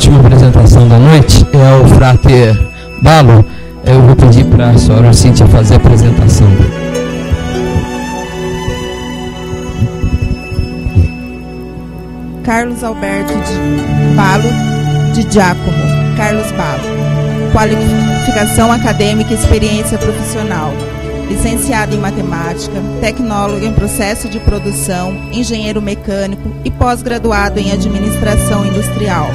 última apresentação da noite é o Frater Balo. Eu vou pedir para a senhora Cíntia fazer a apresentação. Carlos Alberto Balo de Giacomo. Carlos Balo. Qualificação acadêmica e experiência profissional. Licenciado em matemática, tecnólogo em processo de produção, engenheiro mecânico e pós-graduado em administração industrial.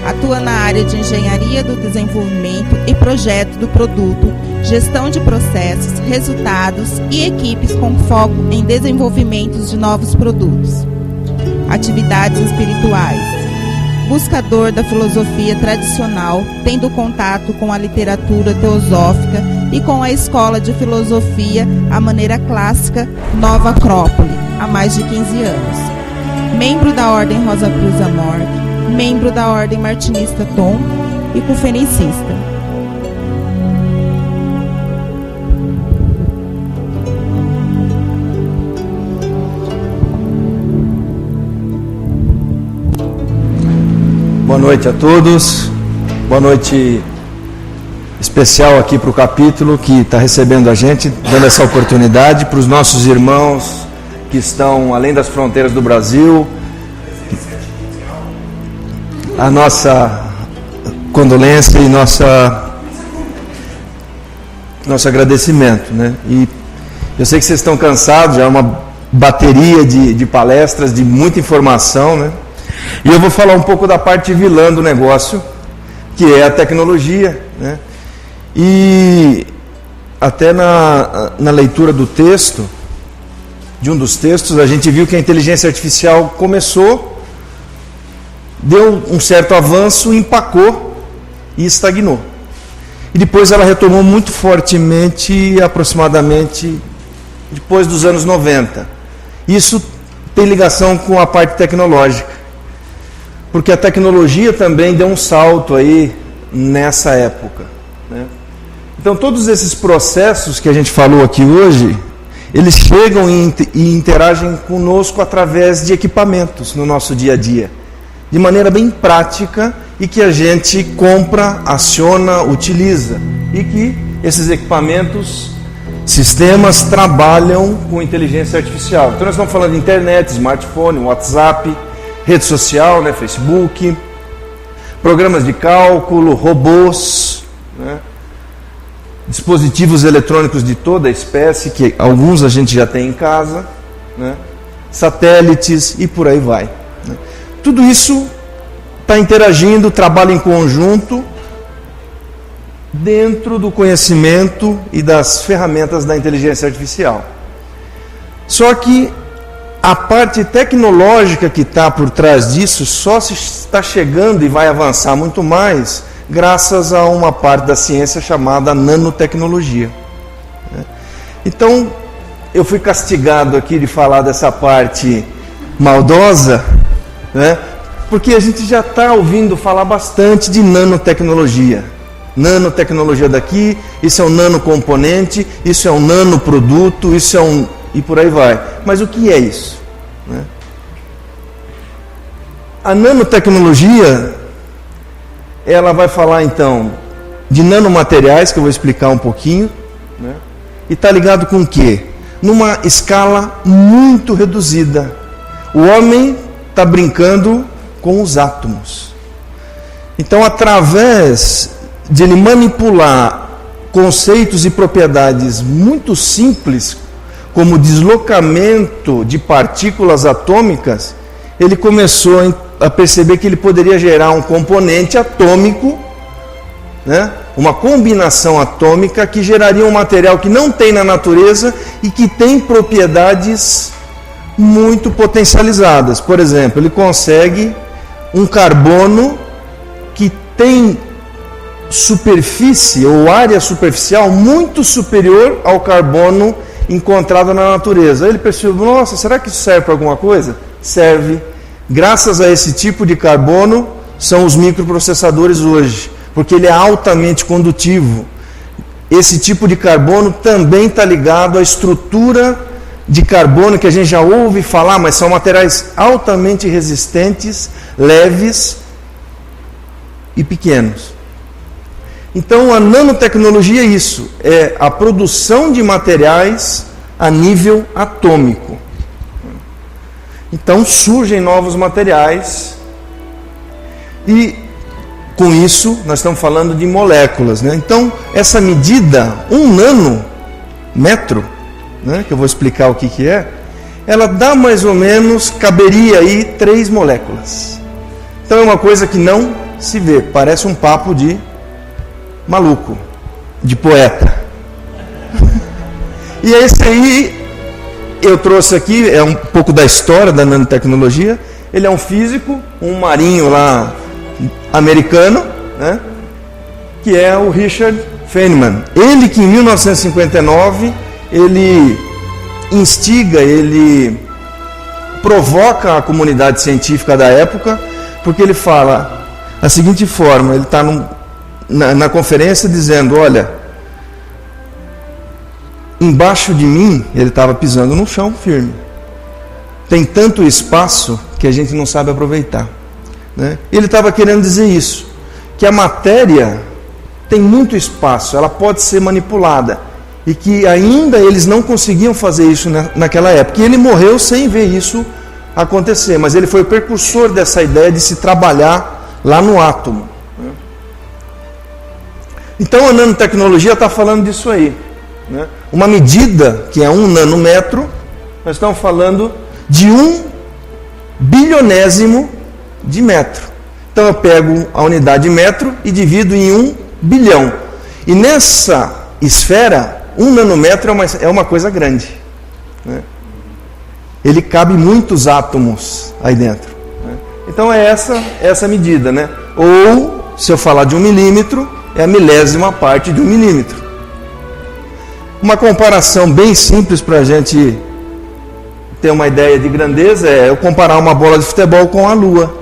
Atua na área de engenharia do desenvolvimento e projeto do produto, gestão de processos, resultados e equipes com foco em desenvolvimentos de novos produtos. Atividades espirituais. Buscador da filosofia tradicional, tendo contato com a literatura teosófica e com a escola de filosofia, a maneira clássica, Nova Acrópole, há mais de 15 anos. Membro da Ordem Rosa Cruz Amorque, membro da Ordem Martinista Tom e conferencista. Boa noite a todos, boa noite especial aqui para o capítulo que está recebendo a gente, dando essa oportunidade para os nossos irmãos que estão além das fronteiras do Brasil. A nossa condolência e nosso agradecimento, né? E eu sei que vocês estão cansados, já é uma bateria de palestras, de muita informação, né? E eu vou falar um pouco da parte vilã do negócio, que é a tecnologia, né? E até na leitura do texto, de um dos textos, a gente viu que a inteligência artificial começou, deu um certo avanço, empacou e estagnou. E depois ela retomou muito fortemente, aproximadamente depois dos anos 90. Isso tem ligação com a parte tecnológica, porque a tecnologia também deu um salto aí nessa época, né? Então todos esses processos que a gente falou aqui hoje, eles chegam e interagem conosco através de equipamentos no nosso dia a dia, de maneira bem prática, e que a gente compra, aciona, utiliza, e que esses equipamentos, sistemas, trabalham com inteligência artificial. Então nós estamos falando de internet, smartphone, WhatsApp, rede social, né, Facebook, programas de cálculo, robôs, né, dispositivos eletrônicos de toda a espécie, que alguns a gente já tem em casa, né, satélites e por aí vai, né. Tudo isso está interagindo, trabalha em conjunto dentro do conhecimento e das ferramentas da inteligência artificial. Só que a parte tecnológica que está por trás disso só se está chegando e vai avançar muito mais graças a uma parte da ciência chamada nanotecnologia. Então, eu fui castigado aqui de falar dessa parte maldosa, né? Porque a gente já está ouvindo falar bastante de nanotecnologia. Nanotecnologia daqui, isso é um nanocomponente, isso é um nanoproduto, isso é um... e por aí vai. Mas o que é isso, né? A nanotecnologia, ela vai falar então de nanomateriais, que eu vou explicar um pouquinho, né? E está ligado com o quê? Numa escala muito reduzida. O homem está brincando com os átomos. Então, através de ele manipular conceitos e propriedades muito simples, como deslocamento de partículas atômicas, ele começou a perceber que ele poderia gerar um componente atômico, né? Uma combinação atômica que geraria um material que não tem na natureza e que tem propriedades muito potencializadas. Por exemplo, ele consegue um carbono que tem superfície ou área superficial muito superior ao carbono encontrado na natureza. Ele percebeu, nossa, será que isso serve para alguma coisa? Serve. Graças a esse tipo de carbono são os microprocessadores hoje, porque ele é altamente condutivo. Esse tipo de carbono também está ligado à estrutura de carbono que a gente já ouve falar, mas são materiais altamente resistentes, leves e pequenos. Então a nanotecnologia é isso, é a produção de materiais a nível atômico. Então surgem novos materiais e com isso nós estamos falando de moléculas, né? Então essa medida, 1 nanômetro, né, que eu vou explicar o que é, ela dá mais ou menos, caberia aí 3 moléculas. Então é uma coisa que não se vê, parece um papo de maluco, de poeta. E esse aí, eu trouxe aqui, é um pouco da história da nanotecnologia. Ele é um físico, um marinho lá, americano, né, que é o Richard Feynman. Ele que em 1959, ele instiga, ele provoca a comunidade científica da época, porque ele fala da seguinte forma, ele está na conferência dizendo, olha, embaixo de mim, ele estava pisando no chão firme, tem tanto espaço que a gente não sabe aproveitar, né? Ele estava querendo dizer isso, que a matéria tem muito espaço, ela pode ser manipulada, e que ainda eles não conseguiam fazer isso naquela época, e ele morreu sem ver isso acontecer, mas ele foi o precursor dessa ideia de se trabalhar lá no átomo. Então a nanotecnologia está falando disso aí, né? Uma medida que é 1 nanômetro, nós estamos falando de 1 bilionésimo de metro. Então eu pego a unidade de metro e divido em 1 bilhão. E nessa esfera, 1 nanômetro é uma coisa grande, né? Ele cabe muitos átomos aí dentro, né? Então é essa medida, né? Ou, se eu falar de 1 milímetro, é a milésima parte de 1 milímetro. Uma comparação bem simples para a gente ter uma ideia de grandeza é eu comparar uma bola de futebol com a Lua,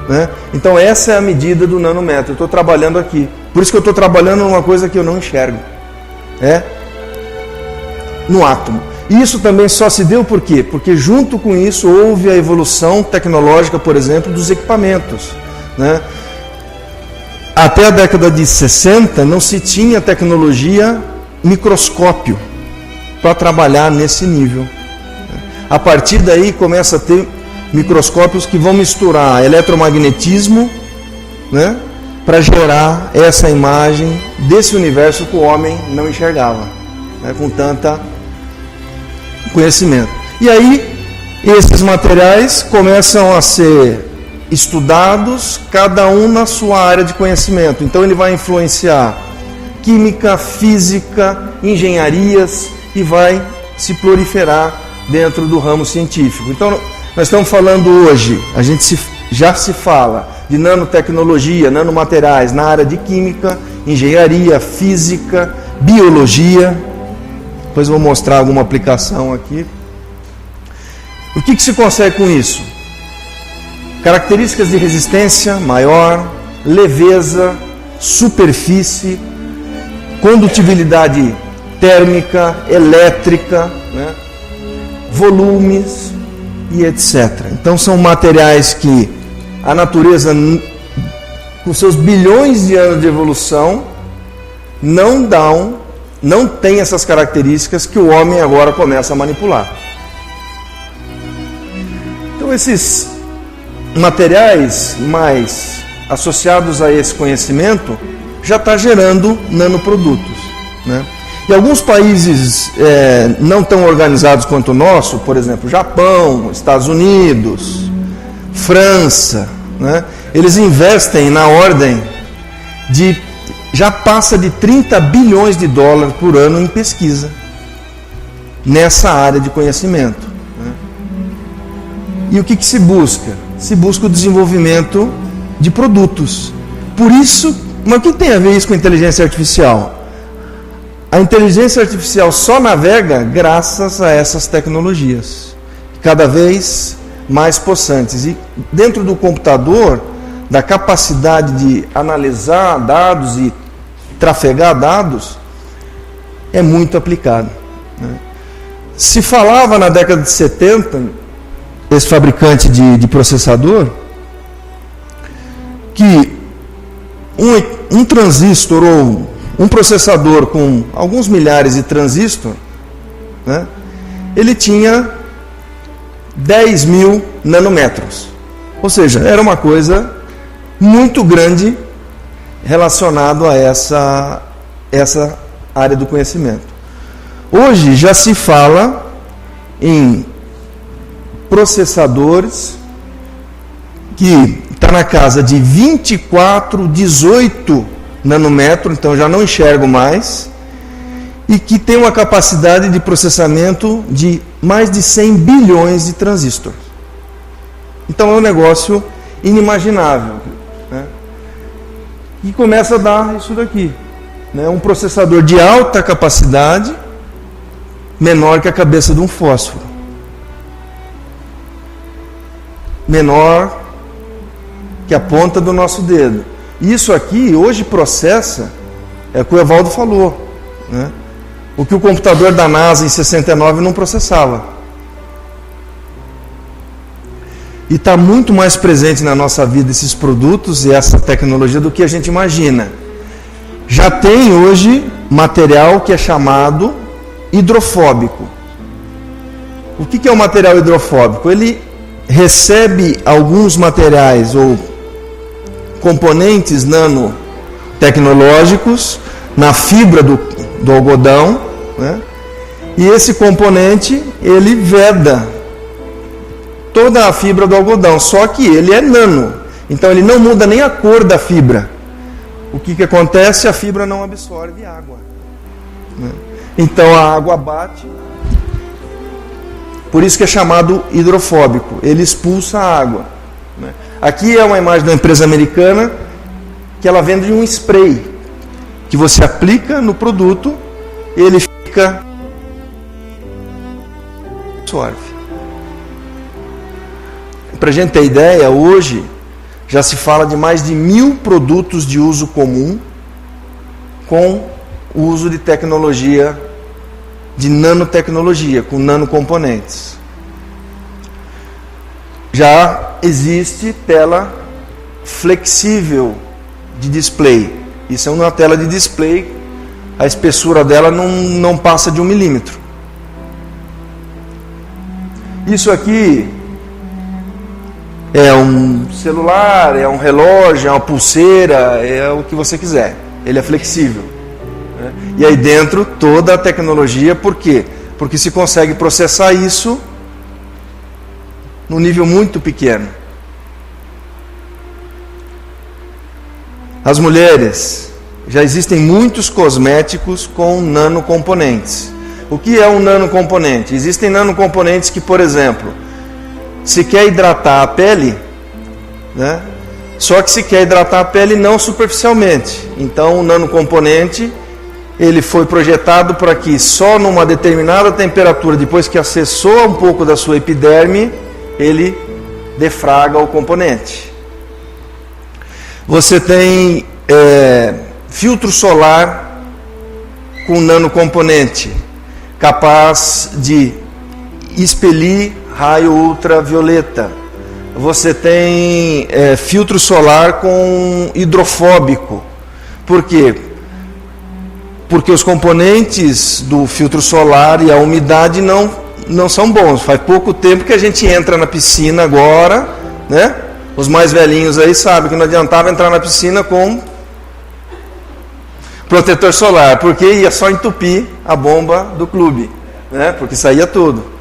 né? Então essa é a medida do nanômetro. Eu estou trabalhando aqui. Por isso que eu estou trabalhando numa coisa que eu não enxergo. No átomo. E isso também só se deu por quê? Porque junto com isso houve a evolução tecnológica, por exemplo, dos equipamentos, né? Até a década de 60 não se tinha tecnologia microscópio para trabalhar nesse nível. A partir daí começa a ter microscópios que vão misturar eletromagnetismo, né, para gerar essa imagem desse universo que o homem não enxergava, né, com tanta conhecimento. E aí esses materiais começam a ser estudados, cada um na sua área de conhecimento. Então ele vai influenciar química, física, engenharias e vai se proliferar dentro do ramo científico. Então nós estamos falando hoje, já se fala de nanotecnologia, nanomateriais na área de química, engenharia, física, biologia. Depois vou mostrar alguma aplicação aqui. O que se consegue com isso? Características de resistência maior, leveza, superfície, condutibilidade térmica, elétrica, né, volumes e etc. Então são materiais que a natureza, com seus bilhões de anos de evolução, não tem essas características que o homem agora começa a manipular. Então esses materiais mais associados a esse conhecimento já está gerando nanoprodutos, né? E alguns países não tão organizados quanto o nosso, por exemplo, Japão, Estados Unidos, França, né? Eles investem na ordem de, já passa de 30 bilhões de dólares por ano em pesquisa nessa área de conhecimento, né? E o que se busca? Se busca o desenvolvimento de produtos. Por isso, mas o que tem a ver isso com inteligência artificial? A inteligência artificial só navega graças a essas tecnologias, cada vez mais possantes. E dentro do computador, da capacidade de analisar dados e trafegar dados, é muito aplicado, né? Se falava na década de 70, esse fabricante de processador, que um transistor ou um processador com alguns milhares de transistores, né, ele tinha 10.000 nanômetros. Ou seja, era uma coisa muito grande relacionado a essa área do conhecimento. Hoje já se fala em processadores que está na casa de 24, 18 nanômetros, então já não enxergo mais, e que tem uma capacidade de processamento de mais de 100 bilhões de transistores. Então é um negócio inimaginável, né? E começa a dar isso daqui, né? Um processador de alta capacidade, menor que a cabeça de um fósforo, menor que a ponta do nosso dedo. Isso aqui hoje processa, é o que o Evaldo falou, né? O que o computador da NASA em 69 não processava. E está muito mais presente na nossa vida esses produtos e essa tecnologia do que a gente imagina. Já tem hoje material que é chamado hidrofóbico. O que é o material hidrofóbico? Ele recebe alguns materiais ou componentes nanotecnológicos na fibra do algodão, né? E esse componente ele veda toda a fibra do algodão, só que ele é nano, então ele não muda nem a cor da fibra. O que acontece? A fibra não absorve água, né? Então a água bate, por isso que é chamado hidrofóbico, ele expulsa a água, né? Aqui é uma imagem da empresa americana que ela vende um spray que você aplica no produto, ele fica absorve. Para a gente ter ideia, hoje já se fala de mais de 1.000 produtos de uso comum com o uso de tecnologia, de nanotecnologia, com nanocomponentes. Já existe tela flexível de display. Isso é uma tela de display, a espessura dela não passa de 1 milímetro. Isso aqui é um celular, é um relógio, é uma pulseira, é o que você quiser. Ele é flexível, né? E aí dentro toda a tecnologia, por quê? Porque se consegue processar isso num nível muito pequeno. As mulheres, já existem muitos cosméticos com nanocomponentes. O que é um nanocomponente? Existem nanocomponentes que, por exemplo, se quer hidratar a pele, né? Só que se quer hidratar a pele não superficialmente. Então o nanocomponente ele foi projetado para que só numa determinada temperatura, depois que acessou um pouco da sua epiderme, ele defraga o componente. Você tem filtro solar com nanocomponente, capaz de expelir raio ultravioleta. Você tem filtro solar com hidrofóbico. Por quê? Porque os componentes do filtro solar e a umidade não são bons. Faz pouco tempo que a gente entra na piscina agora, né? Os mais velhinhos aí sabem que não adiantava entrar na piscina com protetor solar, porque ia só entupir a bomba do clube, né? Porque saía tudo.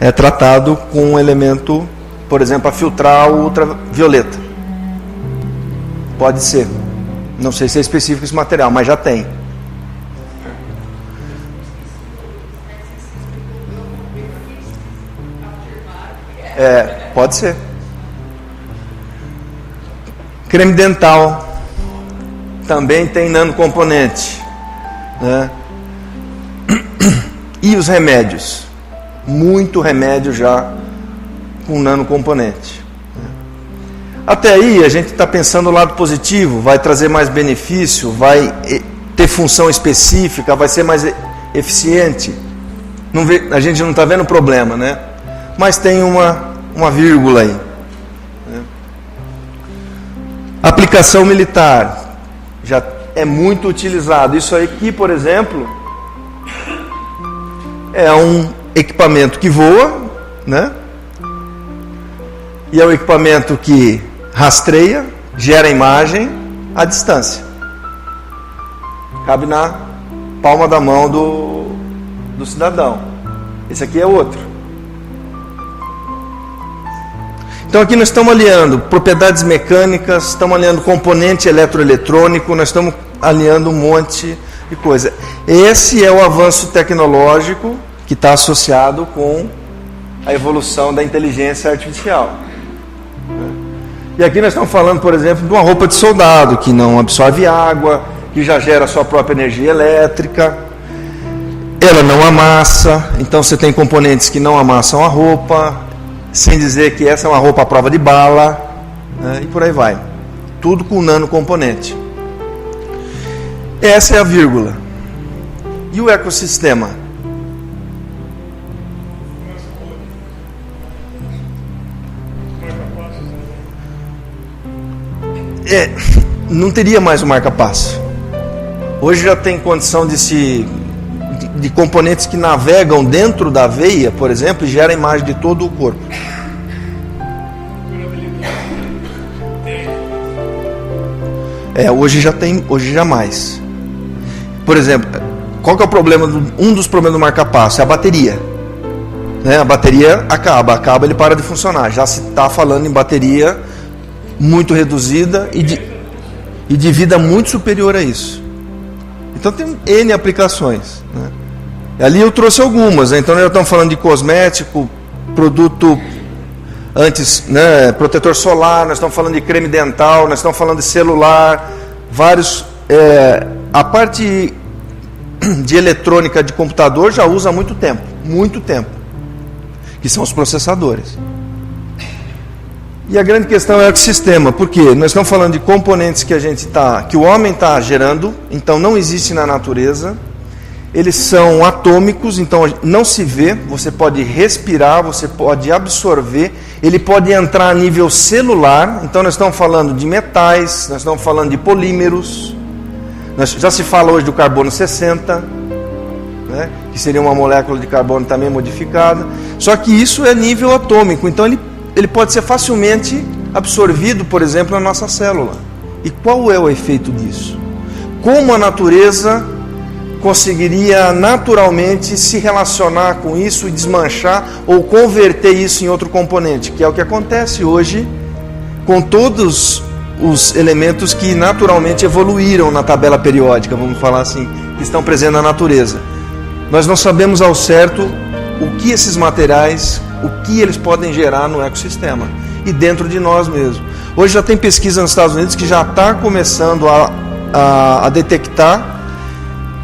É tratado com um elemento, por exemplo, a filtrar o ultravioleta. Pode ser. Não sei se é específico esse material, mas já tem. Pode ser. Creme dental também tem nanocomponente, né? E os remédios? Muito remédio já com nanocomponente. Até aí a gente está pensando o lado positivo, vai trazer mais benefício, vai ter função específica, vai ser mais eficiente. A gente não está vendo problema, né? Mas tem uma vírgula aí, né? Aplicação militar já é muito utilizado. Isso aqui, por exemplo, é um equipamento que voa, né? E é um equipamento que rastreia, gera imagem à distância. Cabe na palma da mão do cidadão. Esse aqui é outro. Então aqui nós estamos aliando propriedades mecânicas, estamos aliando componente eletroeletrônico, nós estamos aliando um monte de coisa. Esse é o avanço tecnológico que está associado com a evolução da inteligência artificial. E aqui nós estamos falando, por exemplo, de uma roupa de soldado, que não absorve água, que já gera a sua própria energia elétrica, ela não amassa, então você tem componentes que não amassam a roupa, sem dizer que essa é uma roupa à prova de bala, né, e por aí vai. Tudo com nanocomponente. Essa é a vírgula. E o ecossistema? Não teria mais o marca-passo. Hoje já tem condição de componentes que navegam dentro da veia, por exemplo, e geram a imagem de todo o corpo. Hoje já tem, hoje jamais. Por exemplo, qual que é o problema? Um dos problemas do marca-passo é a bateria. Né? A bateria acaba, ele para de funcionar. Já se está falando em bateria muito reduzida e de vida muito superior a isso. Então tem N aplicações, né? Ali eu trouxe algumas, né? Então nós estamos falando de cosmético, produto antes, né, protetor solar, nós estamos falando de creme dental, nós estamos falando de celular, vários. A parte de eletrônica de computador já usa há muito tempo, que são os processadores. E a grande questão é o ecossistema, porque nós estamos falando de componentes que o homem está gerando, então não existe na natureza, eles são atômicos, então não se vê, você pode respirar, você pode absorver, ele pode entrar a nível celular, então nós estamos falando de metais, nós estamos falando de polímeros, já se fala hoje do carbono 60, né, que seria uma molécula de carbono também modificada, só que isso é nível atômico, então ele pode ser facilmente absorvido, por exemplo, na nossa célula. E qual é o efeito disso? Como a natureza conseguiria naturalmente se relacionar com isso e desmanchar ou converter isso em outro componente, que é o que acontece hoje com todos os elementos que naturalmente evoluíram na tabela periódica, vamos falar assim, que estão presentes na natureza. Nós não sabemos ao certo o que esses materiais, o que eles podem gerar no ecossistema e dentro de nós mesmos. Hoje já tem pesquisa nos Estados Unidos que já está começando a detectar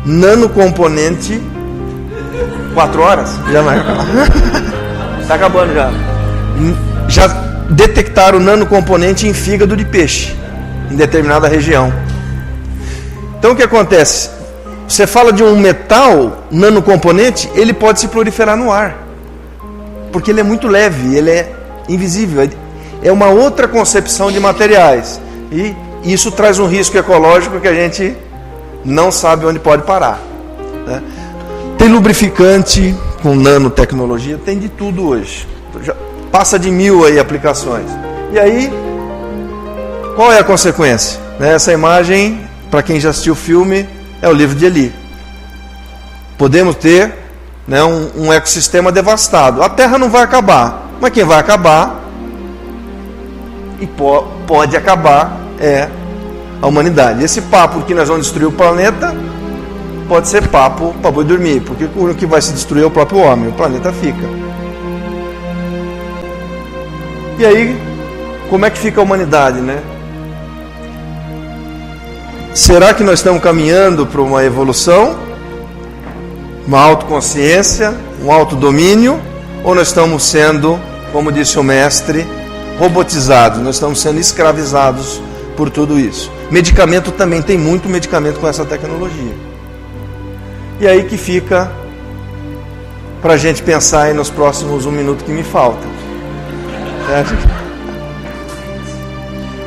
nanocomponente. 4 horas? Já vai acabar. Está acabando já. Já detectaram nanocomponente em fígado de peixe em determinada região. Então o que acontece? Você fala de um metal nanocomponente, ele pode se proliferar no ar, porque ele é muito leve, ele é invisível, é uma outra concepção de materiais, e isso traz um risco ecológico que a gente não sabe onde pode parar, né? Tem lubrificante com nanotecnologia, tem de tudo hoje, já passa de 1000 aí aplicações. E aí, qual é a consequência? Essa imagem, para quem já assistiu o filme, é o livro de Eli. Podemos ter, né, um ecossistema devastado. A Terra não vai acabar, mas quem vai acabar e pode acabar é a humanidade. Esse papo que nós vamos destruir o planeta pode ser papo para boi dormir, porque o que vai se destruir é o próprio homem, o planeta fica. E aí, como é que fica a humanidade, né? Será que nós estamos caminhando para uma evolução, uma autoconsciência, um autodomínio, ou nós estamos sendo, como disse o mestre, robotizados, nós estamos sendo escravizados por tudo isso. Medicamento também, tem muito medicamento com essa tecnologia. E aí que fica para a gente pensar aí nos próximos 1 minuto que me falta.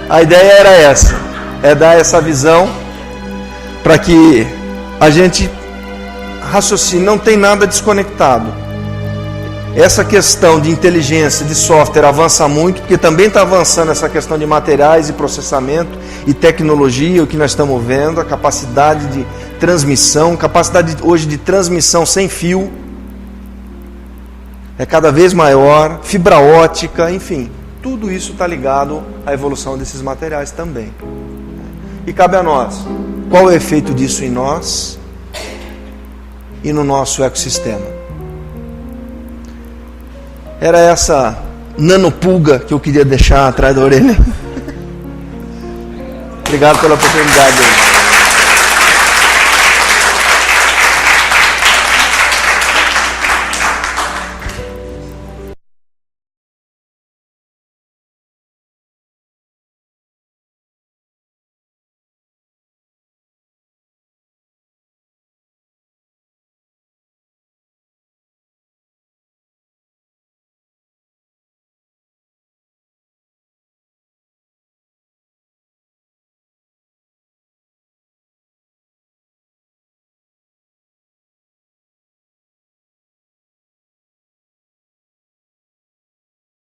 A ideia era essa, é dar essa visão para que a gente raciocine, não tem nada desconectado. Essa questão de inteligência, de software avança muito, porque também está avançando essa questão de materiais e processamento e tecnologia, o que nós estamos vendo, a capacidade de transmissão, capacidade hoje de transmissão sem fio, é cada vez maior, fibra ótica, enfim, tudo isso está ligado à evolução desses materiais também. E cabe a nós, qual é o efeito disso em nós e no nosso ecossistema? Era essa nanopulga que eu queria deixar atrás da orelha. Obrigado pela oportunidade.